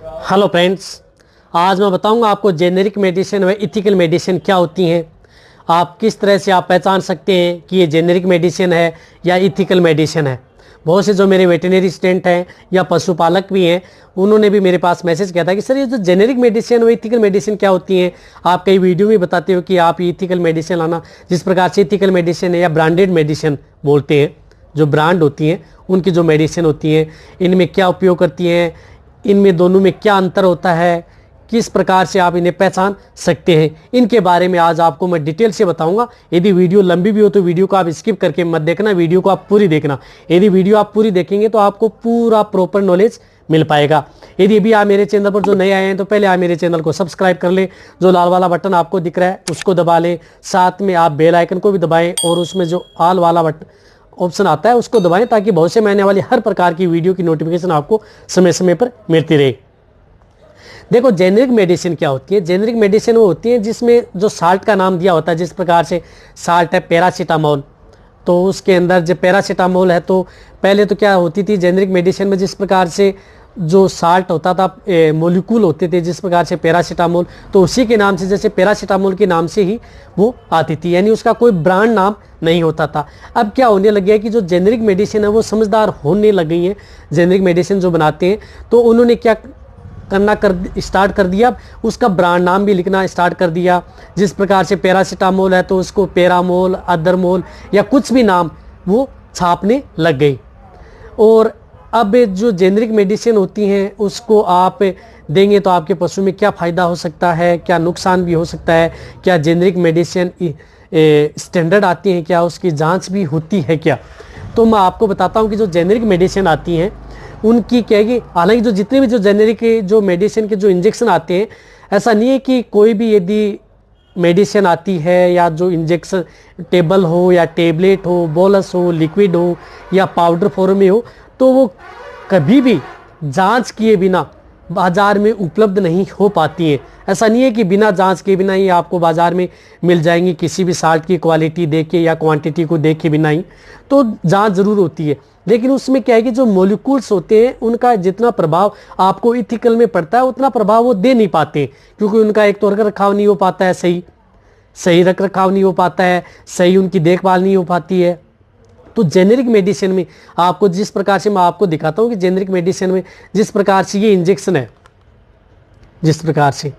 Hello friends, आज मैं बताऊंगा आपको जेनेरिक मेडिसिन व इथिकल मेडिसिन क्या होती हैं। आप किस तरह से आप पहचान सकते हैं कि ये जेनेरिक मेडिसिन है या इथिकल मेडिसिन है। बहुत से जो मेरे वेटरनरी स्टूडेंट हैं या पशुपालक भी हैं, उन्होंने भी मेरे पास मैसेज किया था कि सर ये जो जेनेरिक मेडिसिन व इथिकल मेडिसिन क्या होती हैं। आप कई वीडियो में बताते हो कि आप इथिकल मेडिसिन लाना। जिस प्रकार से इथिकल मेडिसिन है या ब्रांडेड मेडिसिन बोलते हैं, जो ब्रांड होती हैं उनकी जो मेडिसिन होती हैं, इनमें क्या उपयोग करती हैं, इनमें दोनों में क्या अंतर होता है, किस प्रकार से आप इन्हें पहचान सकते हैं, इनके बारे में आज आपको मैं डिटेल से बताऊंगा। यदि वीडियो लंबी भी हो तो वीडियो को आप स्किप करके मत देखना, वीडियो को आप पूरी देखना। यदि वीडियो आप पूरी देखेंगे तो आपको पूरा प्रॉपर नॉलेज मिल पाएगा। यदि अभी आप मेरे चैनल पर जो नए आए हैं तो पहले आप मेरे चैनल को सब्सक्राइब कर लें। जो लाल वाला बटन आपको दिख रहा है उसको दबा लें, साथ में आप बेल आइकन को भी दबाएं और उसमें जो ऑल वाला बटन ऑप्शन आता है उसको दबाएं, ताकि बहुत से मैंने वाली हर प्रकार की वीडियो की नोटिफिकेशन आपको समय समय पर मिलती रहे। देखो, जेनेरिक मेडिसिन क्या होती है। जेनेरिक मेडिसिन वो होती है जिसमें जो साल्ट का नाम दिया होता है। जिस प्रकार से साल्ट है पैरासीटामोल, तो उसके अंदर जो पैरासीटामोल है, तो पहले तो क्या होती थी जेनेरिक मेडिसिन में, जिस प्रकार से जो साल्ट होता था मोलिक्यूल होते थे, जिस प्रकार से पैरासीटामोल, तो उसी के नाम से, जैसे पैरासीटामोल के नाम से ही वो आती थी, यानी उसका कोई ब्रांड नाम नहीं होता था। अब क्या होने लग गया कि जो जेनेरिक मेडिसिन है वो समझदार होने लग गई है। जेनेरिक मेडिसिन जो बनाते हैं तो उन्होंने क्या करना स्टार्ट कर दिया, उसका ब्रांड नाम भी लिखना स्टार्ट कर दिया। जिस प्रकार से पैरासीटामोल है तो उसको पैरामोल, अदरमोल या कुछ भी नाम वो छापने लग गई। और अब जो जेनेरिक मेडिसिन होती हैं उसको आप देंगे तो आपके पशु में क्या फ़ायदा हो सकता है, क्या नुकसान भी हो सकता है, क्या जेनेरिक मेडिसिन स्टैंडर्ड आती हैं, क्या उसकी जांच भी होती है क्या। तो मैं आपको बताता हूं कि जो जेनेरिक मेडिसिन आती हैं उनकी क्या है कि हालांकि जो जितने भी जो जेनेरिक जो मेडिसिन के जो इंजेक्शन आते हैं, ऐसा नहीं है कि कोई भी यदि मेडिसिन आती है या जो इंजेक्शन टेबल हो या टेबलेट हो, बोलस हो, लिक्विड हो या पाउडर फॉर्म में हो, तो वो कभी भी जांच किए बिना बाजार में उपलब्ध नहीं हो पाती हैं। ऐसा नहीं है कि बिना जांच के बिना ही आपको बाजार में मिल जाएंगी, किसी भी साल्ट की क्वालिटी देख के या क्वांटिटी को देख के बिना ही। तो जांच जरूर होती है, लेकिन उसमें क्या है कि जो मॉलिक्यूल्स होते हैं उनका जितना प्रभाव आपको इथिकल में पड़ता है उतना प्रभाव वो दे नहीं पाते, क्योंकि उनका एक तो रख रखाव नहीं हो पाता है, सही रख रखाव नहीं हो पाता है, सही उनकी देखभाल नहीं हो पाती है। तो जेनेरिक मेडिसिन में आपको जिस प्रकार से मैं आपको दिखाता हूं कि जेनेरिक मेडिसिन में जिस प्रकार से ये इंजेक्शन है, जिस प्रकार से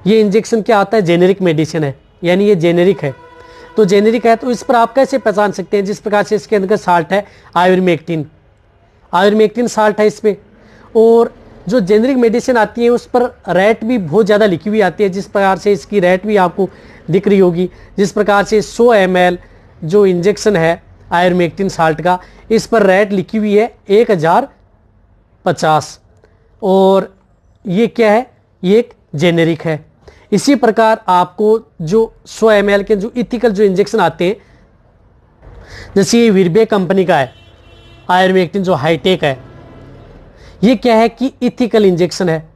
ये इंजेक्शन क्या आता है, जेनेरिक मेडिसिन है, यानी ये जेनेरिक है। तो जेनेरिक है तो इस पर आप कैसे पहचान सकते हैं। जिस प्रकार से इसके अंदर साल्ट है आयुर्मेक्टिन, आयुर्मेक्टिन साल्ट है इस पर। और जो जेनेरिक मेडिसिन आती है उस पर रेट भी बहुत ज़्यादा लिखी हुई आती है। जिस प्रकार से इसकी रेट भी आपको दिख रही होगी। जिस प्रकार से 100 ml जो इंजेक्शन है आयुर्मेक्टिन साल्ट का, इस पर रेट लिखी हुई है 1050। और ये क्या है, ये एक जेनेरिक है। इसी प्रकार आपको जो 100 ml के जो इथिकल जो इंजेक्शन आते हैं, जैसे ये विरबे कंपनी का है आयुर्मेक्टिन जो हाईटेक है, ये क्या है कि इथिकल इंजेक्शन है।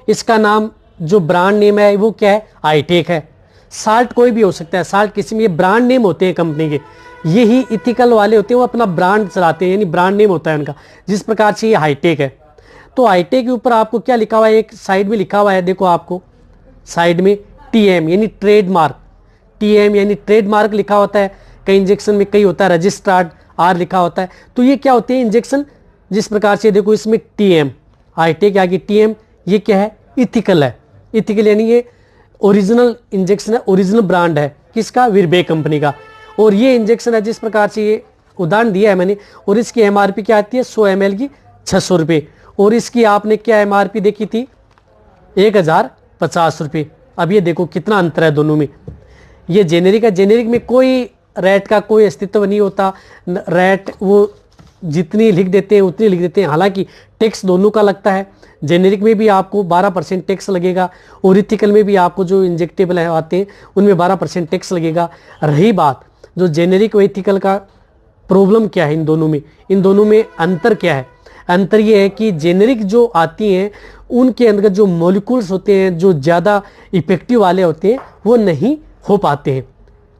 इसका नाम जो ब्रांड नेम है वो क्या है, हाईटेक है। साल्ट कोई भी हो सकता है, साल्ट किसी में, ये ब्रांड नेम होते हैं कंपनी के। यही इथिकल वाले होते हैं वो अपना ब्रांड चलाते हैं, यानी ब्रांड नेम होता है उनका। जिस प्रकार से ये हाईटेक है, तो हाईटेक के ऊपर आपको क्या लिखा हुआ है, एक साइड में लिखा हुआ है, देखो आपको साइड में TM यानी ट्रेडमार्क, TM यानी ट्रेडमार्क लिखा होता है। कई इंजेक्शन में कई होता है रजिस्टर्ड R लिखा होता है। तो ये क्या होते हैं इंजेक्शन, जिस प्रकार से देखो इसमें TM, हाईटेक आगे TM, ये क्या है, इथिकल है। इथिकल यानी ये ओरिजिनल इंजेक्शन है, ओरिजिनल ब्रांड है किसका, विरबे कंपनी का। और ये इंजेक्शन है जिस प्रकार से ये उदाहरण दिया है मैंने, और इसकी MRP क्या आती है 100 ml की 600 रुपये, और इसकी आपने क्या MRP देखी थी 1050 रुपये। अब ये देखो कितना अंतर है दोनों में। ये जेनेरिक है, जेनेरिक में कोई रेट का कोई अस्तित्व नहीं होता। रेट वो जितनी लिख देते हैं उतनी लिख देते हैं, हालांकि टैक्स दोनों का लगता है। जेनेरिक में भी आपको 12% टैक्स लगेगा, और इथिकल में भी आपको जो इंजेक्टेबल है आते हैं उनमें 12% टैक्स लगेगा। रही बात जो जेनेरिक और इथिकल का प्रॉब्लम क्या है, इन दोनों में अंतर क्या है। अंतर ये है कि जेनेरिक जो आती हैं उनके अंदर जो मॉलिक्यूल्स होते हैं जो ज़्यादा इफेक्टिव वाले होते हैं वो नहीं हो पाते हैं।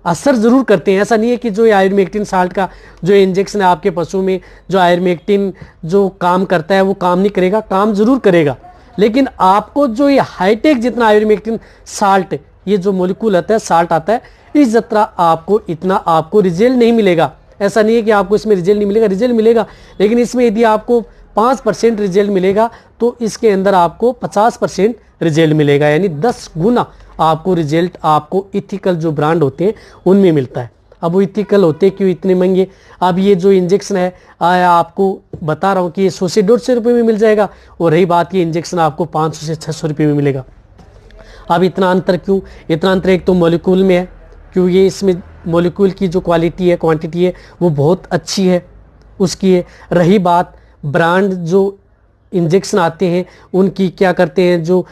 असर जरूर करते हैं। ऐसा नहीं है कि जो आयुर्मेक्टिन साल्ट का जो इंजेक्शन है आपके पशु में, जो आयुर्मेक्टिन जो काम करता है वो काम नहीं करेगा, काम जरूर करेगा, लेकिन आपको जो ये हाईटेक जितना आयोडीन साल्ट, ये जो मोलिक्यूल आता है साल्ट आता है, इस जतरा आपको इतना आपको रिजल्ट नहीं मिलेगा। ऐसा नहीं है कि आपको इसमें रिजल्ट नहीं मिलेगा, रिजल्ट मिलेगा, लेकिन इसमें यदि आपको 5% रिजल्ट मिलेगा तो इसके अंदर आपको 50% रिजल्ट मिलेगा, यानी 10 गुना आपको रिजल्ट आपको इथिकल जो ब्रांड होते हैं उनमें मिलता है। अब वो इथिकल होते क्यों इतने महंगे? अब ये जो इंजेक्शन है आपको बता रहा हूँ कि ये 100 से 150 रुपये में मिल जाएगा, और रही बात ये इंजेक्शन आपको 500 से 600 रुपये में मिलेगा। अब इतना अंतर क्यों? इतना अंतर एक तो मॉलिक्यूल में है, क्यों ये इसमें मॉलिक्यूल की जो क्वालिटी है, क्वांटिटी है, वो बहुत अच्छी है उसकी है। रही बात ब्रांड जो इंजेक्शन आते हैं उनकी क्या करते हैं, जो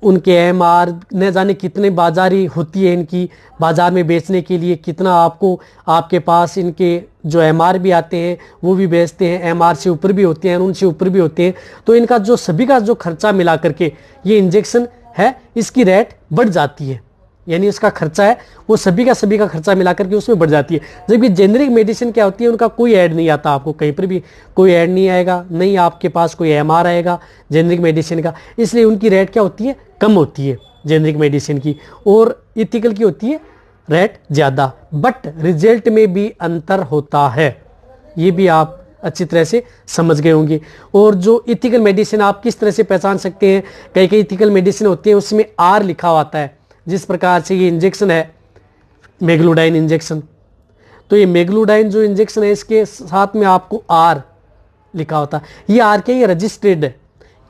उनके एमआर न जाने कितने बाजारी होती है, इनकी बाज़ार में बेचने के लिए कितना आपको आपके पास इनके जो एमआर भी आते हैं वो भी बेचते हैं, एमआर से ऊपर भी होते हैं, उनसे ऊपर भी होते हैं। तो इनका जो सभी का जो खर्चा मिला करके ये इंजेक्शन है, इसकी रेट बढ़ जाती है, यानी उसका खर्चा है वो सभी का खर्चा मिलाकर के उसमें बढ़ जाती है। जबकि जेनरिक मेडिसिन क्या होती है, उनका कोई ऐड नहीं आता, आपको कहीं पर भी कोई ऐड नहीं आएगा, नहीं आपके पास कोई एमआर आएगा जेनरिक मेडिसिन का, इसलिए उनकी रेट क्या होती है, कम होती है जेनरिक मेडिसिन की, और इथिकल की होती है रेट ज़्यादा। बट रिजल्ट में भी अंतर होता है, ये भी आप अच्छी तरह से समझ गए होंगे। और जो इथिकल मेडिसिन आप किस तरह से पहचान सकते हैं, कई कई इथिकल मेडिसिन होती है उसमें आर लिखा होता है, जिस प्रकार से ये इंजेक्शन है मेगलूडाइन इंजेक्शन, तो ये मेगलूडाइन जो इंजेक्शन है इसके साथ में आपको आर लिखा होता है। ये आर क्या, ये रजिस्टर्ड है,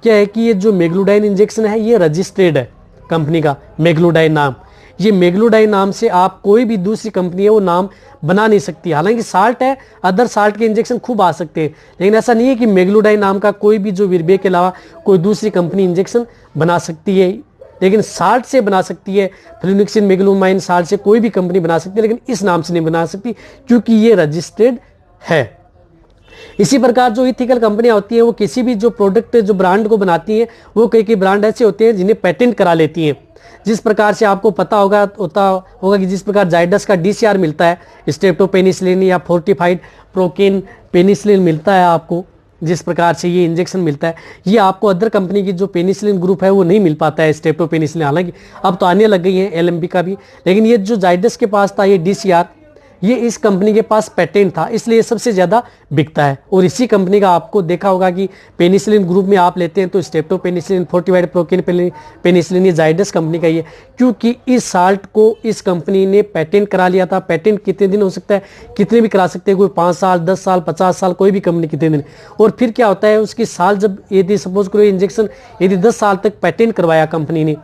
क्या है कि ये जो मेगलूडाइन इंजेक्शन है ये रजिस्टर्ड है कंपनी का, मेगलूडाइन नाम। ये मेगलूडाइन नाम से आप कोई भी दूसरी कंपनी है वो नाम बना नहीं सकती। हालांकि साल्ट है, अदर साल्ट के इंजेक्शन खूब आ सकते हैं, लेकिन ऐसा नहीं है कि मेगलूडाइन नाम का कोई भी जो वीरबे के अलावा कोई दूसरी कंपनी इंजेक्शन बना सकती है। लेकिन साल्ट से बना सकती है, फ्लुनिक्सिन, मेगलोमाइन, साल्ट से कोई भी कंपनी बना सकती है, लेकिन इस नाम से नहीं बना सकती क्योंकि ये रजिस्टर्ड है। इसी प्रकार जो इथिकल कंपनियां होती हैं वो किसी भी जो प्रोडक्ट जो ब्रांड को बनाती हैं, वो कई ब्रांड ऐसे होते हैं जिन्हें पेटेंट करा लेती हैं। जिस प्रकार से आपको पता होगा कि जिस प्रकार जाइडस का डीसीआर मिलता है, स्ट्रेप्टोपेनिसिलिन या फोर्टिफाइड प्रोकेन पेनिसिलिन मिलता है आपको, जिस प्रकार से ये इंजेक्शन मिलता है, ये आपको अदर कंपनी की जो पेनिसिलिन ग्रुप है वो नहीं मिल पाता है, स्ट्रेप्टोपेनिसिलिन। हालांकि अब तो आने लग गई है एलएमबी का भी, लेकिन ये जो जाइडस के पास था ये डीसीआर, ये इस कंपनी के पास पेटेंट था, इसलिए सबसे ज़्यादा बिकता है। और इसी कंपनी का आपको देखा होगा कि पेनिसिलिन ग्रुप में आप लेते हैं तो स्ट्रेप्टोपेनिसिलिन, फोर्टिफाइड प्रोकेन पेनिसिलिन, ये जाइडस कंपनी का ही है, क्योंकि इस साल्ट को इस कंपनी ने पेटेंट करा लिया था। पेटेंट कितने दिन हो सकता है, कितने भी करा सकते हैं, कोई 5 साल, 10 साल, 50 साल, कोई भी कंपनी कितने दिन। और फिर क्या होता है, उसकी साल जब यदि सपोज करो इंजेक्शन यदि 10 साल तक पेटेंट करवाया कंपनी ने,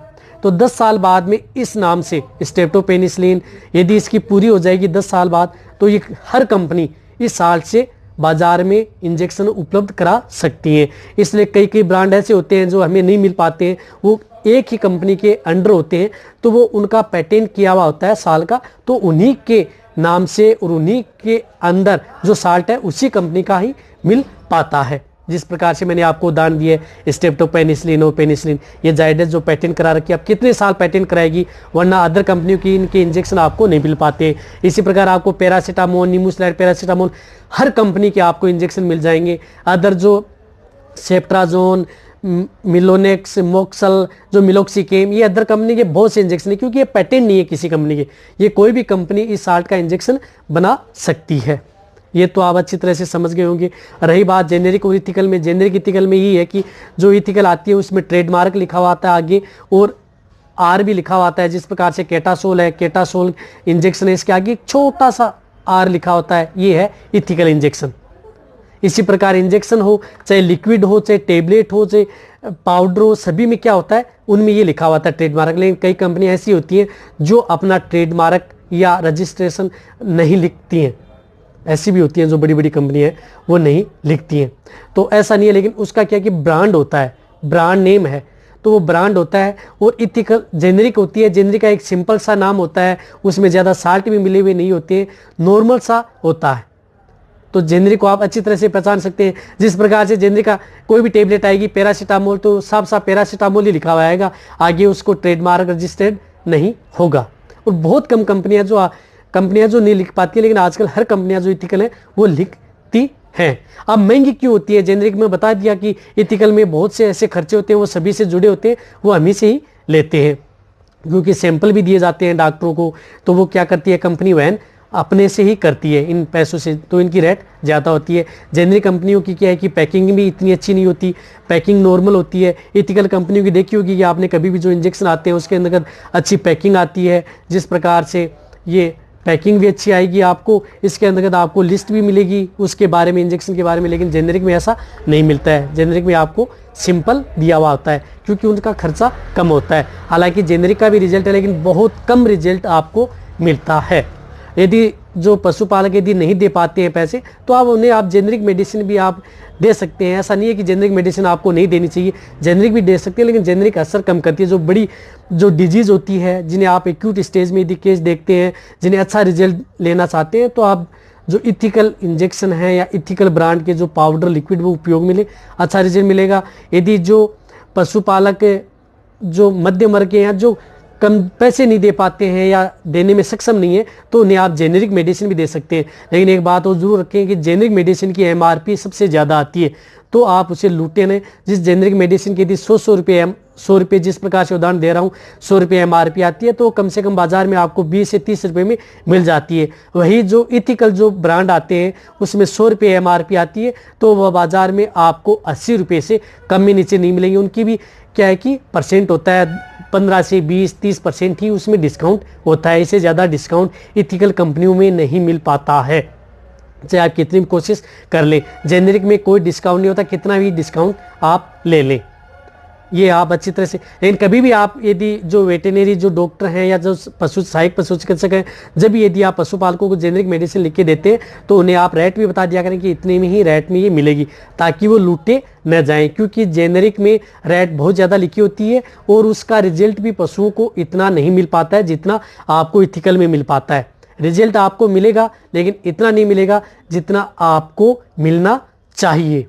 तो 10 साल बाद में इस नाम से स्ट्रेप्टोपेनिसिलिन यदि इसकी पूरी हो जाएगी 10 साल बाद, तो ये हर कंपनी इस साल्ट से बाजार में इंजेक्शन उपलब्ध करा सकती है। इसलिए कई ब्रांड ऐसे होते हैं जो हमें नहीं मिल पाते हैं, वो एक ही कंपनी के अंडर होते हैं, तो वो उनका पेटेंट किया हुआ होता है साल का, तो उन्हीं के नाम से और उन्हीं के अंदर जो साल्ट है उसी कंपनी का ही मिल पाता है। जिस प्रकार से मैंने आपको उदाहरण दिए स्ट्रेप्टोपेनिसिलिन और पेनिसिलिन, ये जाइडस जो पेटेंट करा रखी है, अब कितने साल पेटेंट कराएगी, वरना अदर कंपनियों की इनके इंजेक्शन आपको नहीं मिल पाते। इसी प्रकार आपको पैरासीटामोल, निमोसिलाइड पैरासीटामोल, हर कंपनी के आपको इंजेक्शन मिल जाएंगे। अदर जो सेप्ट्राजोन, मिलोनेक्स, मोक्सल, जो मिलोक्सिकेम, ये अदर कंपनी के बहुत से इंजेक्शन है, क्योंकि ये पेटेंट नहीं है किसी कंपनी के, ये कोई भी कंपनी इस साल्ट का इंजेक्शन बना सकती है। ये तो आप अच्छी तरह से समझ गए होंगे। रही बात जेनेरिक और इथिकल में, जेनेरिक इथिकल में ये है कि जो इथिकल आती है उसमें ट्रेडमार्क लिखा हुआ आता है आगे, और आर भी लिखा हुआ आता है। जिस प्रकार से केटासोल है, केटासोल इंजेक्शन है, इसके आगे एक छोटा सा आर लिखा होता है, ये है इथिकल इंजेक्शन। इसी प्रकार इंजेक्शन हो, चाहे लिक्विड हो, चाहे टेबलेट हो, चाहे पाउडर हो, सभी में क्या होता है, उनमें ये लिखा हुआ था ट्रेडमार्क। लेकिन कई कंपनियां ऐसी होती हैं जो अपना ट्रेडमार्क या रजिस्ट्रेशन नहीं लिखती हैं, ऐसी भी होती हैं जो बड़ी बड़ी कंपनी है वो नहीं लिखती हैं। तो ऐसा नहीं है, लेकिन उसका क्या कि ब्रांड होता है, ब्रांड नेम है, तो वो ब्रांड होता है। और इथिकल जेनेरिक होती है, जेनेरिक का एक सिंपल सा नाम होता है, उसमें ज़्यादा साल्ट भी मिले हुए नहीं होते हैं, नॉर्मल सा होता है। तो जेनेरिक को आप अच्छी तरह से पहचान सकते हैं। जिस प्रकार से जेनेरिक का कोई भी टेबलेट आएगी पैरासीटामोल, तो साफ साफ पैरासीटामोल ही लिखा हुआ आएगा, आगे उसको ट्रेडमार्क रजिस्टर्ड नहीं होगा। और बहुत कम कंपनियां जो नहीं लिख पाती है, लेकिन आजकल हर कंपनियां जो इथिकल है वो लिखती हैं। अब महंगी क्यों होती है? जेनेरिक में बता दिया कि इथिकल में बहुत से ऐसे खर्चे होते हैं, वो सभी से जुड़े होते हैं, वो हम ही से ही लेते हैं, क्योंकि सैंपल भी दिए जाते हैं डॉक्टरों को, तो वो क्या करती है कंपनी वहन अपने से ही करती है इन पैसों से, तो इनकी रेट ज़्यादा होती है। जेनेरिक कंपनियों की क्या है कि पैकिंग भी इतनी अच्छी नहीं होती, पैकिंग नॉर्मल होती है। इथिकल कंपनियों की देखी होगी कि आपने कभी भी जो इंजेक्शन आते हैं उसके अंदर अच्छी पैकिंग आती है, जिस प्रकार से ये पैकिंग भी अच्छी आएगी आपको, इसके अंतर्गत आपको लिस्ट भी मिलेगी उसके बारे में, इंजेक्शन के बारे में। लेकिन जेनेरिक में ऐसा नहीं मिलता है, जेनेरिक में आपको सिंपल दिया हुआ होता है क्योंकि उनका खर्चा कम होता है। हालांकि जेनेरिक का भी रिजल्ट है लेकिन बहुत कम रिजल्ट आपको मिलता है। यदि जो पशुपालक यदि नहीं दे पाते हैं पैसे, तो आप उन्हें आप जेनेरिक मेडिसिन भी आप दे सकते हैं। ऐसा नहीं है कि जेनेरिक मेडिसिन आपको नहीं देनी चाहिए, जेनेरिक भी दे सकते हैं, लेकिन जेनेरिक असर कम करती है। जो बड़ी जो डिजीज़ होती है, जिन्हें आप एक्यूट स्टेज में यदि केस देखते हैं, जिन्हें अच्छा रिजल्ट लेना चाहते हैं, तो आप जो इथिकल इंजेक्शन है या इथिकल ब्रांड के जो पाउडर लिक्विड वो उपयोग में ले, अच्छा रिजल्ट मिलेगा। यदि जो पशुपालक जो मध्यम वर्ग के या जो कम पैसे नहीं दे पाते हैं या देने में सक्षम नहीं है, तो उन्हें आप जेनेरिक मेडिसिन भी दे सकते हैं। लेकिन एक बात और जरूर रखें कि जेनेरिक मेडिसिन की एमआरपी सबसे ज़्यादा आती है, तो आप उसे लूटें नहीं। जिस जेनेरिक मेडिसिन की यदि 100 रुपये जिस प्रकार से उदाहरण दे रहा हूँ, 100 रुपये एमआरपी आती है, तो कम से कम बाजार में आपको 20 से 30 रुपये में मिल जाती है। वही जो इथिकल जो ब्रांड आते हैं उसमें 100 रुपये एमआरपी आती है, तो वह बाजार में आपको 80 रुपये से कम में नीचे नहीं मिलेंगे। उनकी भी क्या है कि परसेंट होता है 15 से 20-30% ही उसमें डिस्काउंट होता है, इससे ज़्यादा डिस्काउंट इथिकल कंपनियों में नहीं मिल पाता है, चाहे आप कितनी भी कोशिश कर लें। जेनेरिक में कोई डिस्काउंट नहीं होता, कितना भी डिस्काउंट आप ले लें, ये आप अच्छी तरह से। लेकिन कभी भी आप यदि जो वेटेनरी जो डॉक्टर हैं या जो सहायक पशु चिकित्सक हैं, जब भी यदि आप पशुपालकों को जेनेरिक मेडिसिन लिख के देते हैं, तो उन्हें आप रेट भी बता दिया करें कि इतने में ही रेट में ये मिलेगी, ताकि वो लूटे न जाएं। क्योंकि जेनेरिक में रेट बहुत ज़्यादा लिखी होती है और उसका रिजल्ट भी पशुओं को इतना नहीं मिल पाता है जितना आपको इथिकल में मिल पाता है। रिजल्ट आपको मिलेगा लेकिन इतना नहीं मिलेगा जितना आपको मिलना चाहिए।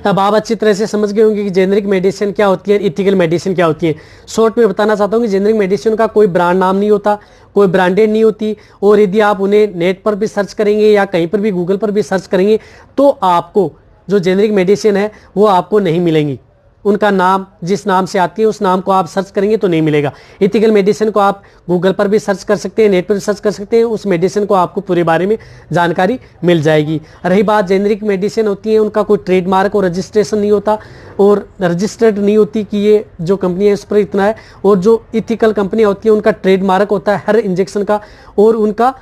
अब आप अच्छी तरह से समझ गए होंगे कि जेनेरिक मेडिसिन क्या होती है, इथिकल मेडिसिन क्या होती है। शॉर्ट में बताना चाहता हूँ कि जेनेरिक मेडिसिन का कोई ब्रांड नाम नहीं होता, कोई ब्रांडेड नहीं होती, और यदि आप उन्हें नेट पर भी सर्च करेंगे या कहीं पर भी गूगल पर भी सर्च करेंगे, तो आपको जो जेनेरिक मेडिसिन है वो आपको नहीं मिलेंगी। उनका नाम जिस नाम से आती है उस नाम को आप सर्च करेंगे तो नहीं मिलेगा। इथिकल मेडिसिन को आप गूगल पर भी सर्च कर सकते हैं, नेट पर भी सर्च कर सकते हैं, उस मेडिसिन को आपको पूरे बारे में जानकारी मिल जाएगी। रही बात जेनेरिक मेडिसिन होती है, उनका कोई ट्रेडमार्क और रजिस्ट्रेशन नहीं होता और रजिस्टर्ड नहीं होती कि ये जो कंपनी है उस पर इतना है। और जो इथिकल कंपनियाँ होती है उनका ट्रेडमार्क होता है हर इंजेक्शन का, और उनका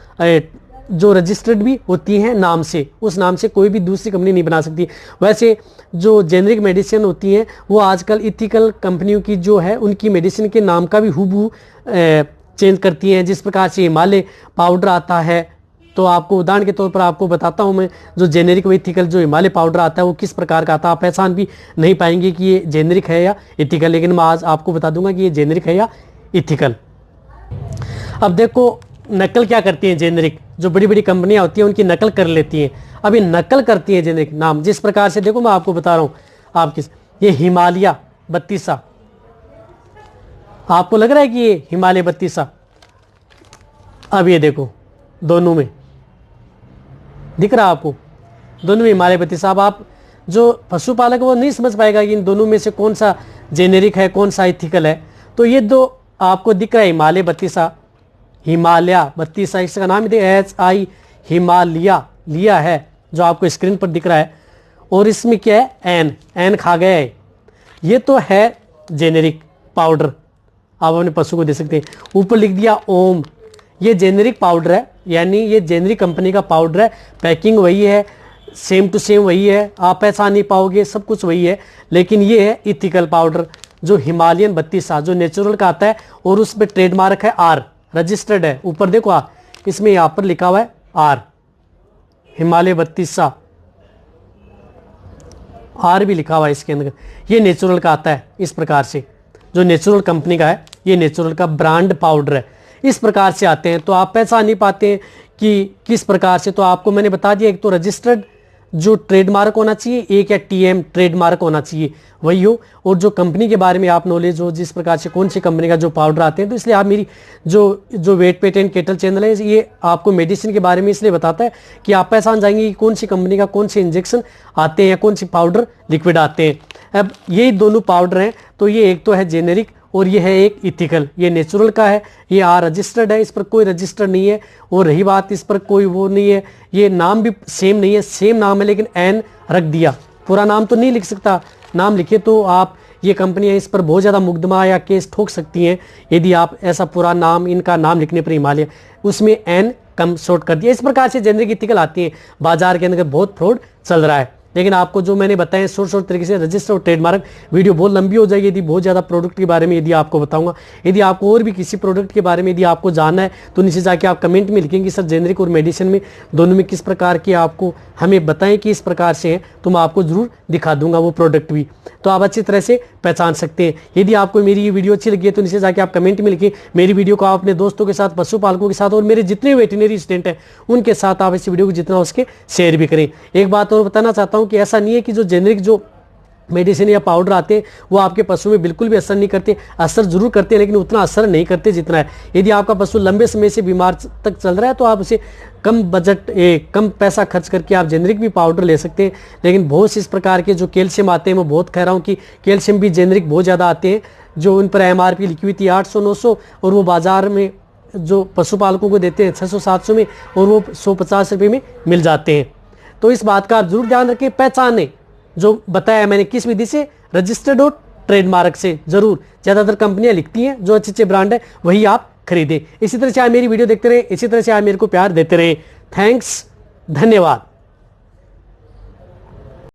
जो रजिस्टर्ड भी होती हैं नाम से, उस नाम से कोई भी दूसरी कंपनी नहीं बना सकती। वैसे जो जेनेरिक मेडिसिन होती हैं वो आजकल इथिकल कंपनियों की जो है उनकी मेडिसिन के नाम का भी हूबहू चेंज करती हैं। जिस प्रकार से हिमालय पाउडर आता है, तो आपको उदाहरण के तौर पर आपको बताता हूं मैं, जो जेनेरिक व इथिकल जो हिमालय पाउडर आता है वो किस प्रकार का आता है। आप पहचान भी नहीं पाएंगे कि ये जेनेरिक है या इथिकल, लेकिन मैं आज आपको बता दूंगा कि ये जेनेरिक है या इथिकल। अब देखो नकल क्या करती है जेनेरिक, जो बड़ी बड़ी कंपनियां होती हैं उनकी नकल कर लेती हैं। अब ये नकल करती है जेनेरिक नाम, जिस प्रकार से देखो मैं आपको बता रहा हूँ आप किस, ये हिमालय 32, आपको लग रहा है कि ये हिमालय 32, अब ये देखो दोनों में दिख रहा है आपको, दोनों में हिमालय 32। अब आप जो पशुपालक वो नहीं समझ पाएगा कि इन दोनों में से कौन सा जेनेरिक है कौन सा इथिकल है। तो ये दो आपको दिख रहा है हिमालय 32, हिमालय 32, इसका नाम ही HI हिमालय लिया है जो आपको स्क्रीन पर दिख रहा है, और इसमें क्या है एन खा गया है। ये तो है जेनेरिक पाउडर, आप अपने पशु को दे सकते हैं। ऊपर लिख दिया ओम, ये जेनेरिक पाउडर है, यानी ये जेनेरिक कंपनी का पाउडर है, पैकिंग वही है, सेम टू सेम वही है, आप पहचान नहीं पाओगे, सब कुछ वही है। लेकिन ये है इथिकल पाउडर जो हिमालयन 32 जो नेचुरल का आता है, और उस पर ट्रेडमार्क है R, रजिस्टर्ड है। ऊपर देखो आप, इसमें यहाँ पर लिखा हुआ है R, हिमालय 32 R भी लिखा हुआ है इसके अंदर। ये नेचुरल का आता है इस प्रकार से, जो नेचुरल कंपनी का है, ये नेचुरल का ब्रांड पाउडर है। इस प्रकार से आते हैं, तो आप पहचान नहीं पाते हैं कि किस प्रकार से। तो आपको मैंने बता दिया, एक तो रजिस्टर्ड जो ट्रेडमार्क होना चाहिए, एक या टीएम ट्रेडमार्क होना चाहिए, वही हो। और जो कंपनी के बारे में आप नॉलेज हो, जिस प्रकार से कौन सी कंपनी का जो पाउडर आते हैं, तो इसलिए आप मेरी जो वेट पेटेंट केटल चैनल है, ये आपको मेडिसिन के बारे में इसलिए बताता है कि आप पहचान जाएंगे कि कौन सी कंपनी का कौन से इंजेक्शन आते हैं या कौन सी पाउडर लिक्विड आते हैं। अब यही दोनों पाउडर हैं, तो ये एक तो है जेनेरिक और ये है एक इथिकल। ये नेचुरल का है, ये रजिस्टर्ड है, इस पर कोई रजिस्टर नहीं है। और रही बात, इस पर कोई वो नहीं है, ये नाम भी सेम नहीं है, सेम नाम है लेकिन एन रख दिया, पूरा नाम तो नहीं लिख सकता। नाम लिखे तो आप ये कंपनियां इस पर बहुत ज़्यादा मुकदमा या केस ठोक सकती हैं यदि आप ऐसा पूरा नाम, इनका नाम लिखने पर हिमालय उसमें एन कम शॉर्ट कर दिया। इस प्रकार से जेनरिक इथिकल आती है। बाजार के अंदर बहुत फ्रॉड चल रहा है, लेकिन आपको जो मैंने बताया शॉर्ट तरीके से रजिस्टर और ट्रेडमार्क, वीडियो बहुत लंबी हो जाएगी यदि बहुत ज़्यादा प्रोडक्ट के बारे में यदि आपको बताऊंगा। यदि आपको और भी किसी प्रोडक्ट के बारे में यदि आपको जानना है तो नीचे जाके आप कमेंट में लिखेंगे सर जेनरिक और मेडिसिन में दोनों में किस प्रकार के आपको हमें बताएं कि इस प्रकार से है, तो मैं आपको जरूर दिखा दूंगा वो प्रोडक्ट भी, तो आप अच्छी तरह से पहचान सकते हैं। यदि आपको मेरी ये वीडियो अच्छी लगी है तो नीचे जाके आप कमेंट में लिखें। मेरी वीडियो को आप अपने दोस्तों के साथ, पशुपालकों के साथ और मेरे जितने वेटरनरी स्टूडेंट हैं उनके साथ आप इस वीडियो को जितना उसके शेयर भी करें। एक बात और बताना चाहता हूँ कि ऐसा नहीं है कि जो जेनरिक जो मेडिसिन या पाउडर आते हैं वो आपके पशु में बिल्कुल भी असर नहीं करते। असर जरूर करते हैं लेकिन उतना असर नहीं करते जितना है। यदि आपका पशु लंबे समय से बीमार तक चल रहा है तो आप उसे कम बजट कम पैसा खर्च करके आप जेनरिक भी पाउडर ले सकते हैं। लेकिन बहुत से इस प्रकार के जो कैल्शियम आते हैं, मैं बहुत कह रहा हूँ कि कैल्शियम भी जेनरिक बहुत ज़्यादा आते हैं, जो उन पर MRP लिखी हुई थी 800-900 और वो बाजार में जो पशुपालकों को देते हैं 600-700 में और वो 150 रुपये में मिल जाते हैं। तो इस बात का आप जरूर ध्यान रखें, पहचानें जो बताया मैंने किस विधि से, रजिस्टर्ड और ट्रेडमार्क से। जरूर ज़्यादातर कंपनियां लिखती हैं, जो अच्छे अच्छे ब्रांड है वही आप खरीदें। इसी तरह से आप मेरी वीडियो देखते रहे, इसी तरह से आप मेरे को प्यार देते रहे। थैंक्स, धन्यवाद।